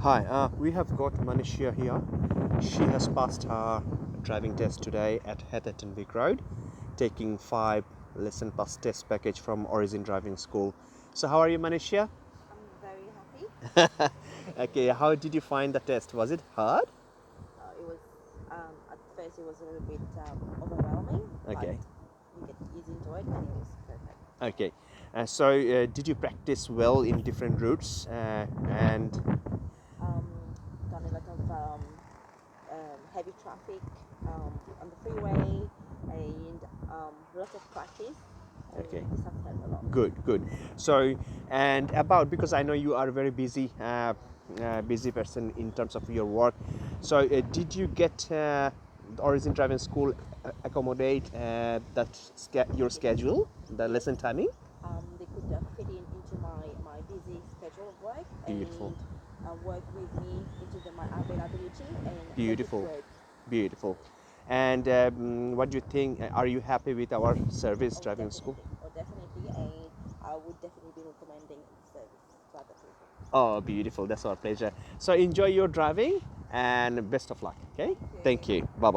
Hi, we have got Maneshia here. She has passed her driving test today at Heatherton VicRoads, taking 5 lesson plus test package from Origin Driving School. So how are you, Maneshia? I'm very happy. Okay, how did you find the test? Was it hard? It was at first it was a little bit overwhelming, but Okay, you get easy into it, and it was perfect. okay. Did you practice well in different routes? And Um, Done a lot of heavy traffic on the freeway, and lots of practice, and okay. this has helped a lot. Good, good. So, and about because I know you are a very busy, busy person in terms of your work. So, did you get the Origin Driving School accommodate your schedule, the Yes, lesson timing? they could fit into my busy schedule of work Beautiful, and work with me into my availability and make it beautiful, work. beautiful. And what do you think? Are you happy with our service driving school? Oh, definitely, and I would definitely be recommending the service to other people. Oh, beautiful. That's our pleasure. So enjoy your driving and best of luck. Okay. Thank Thank you. you. Bye bye.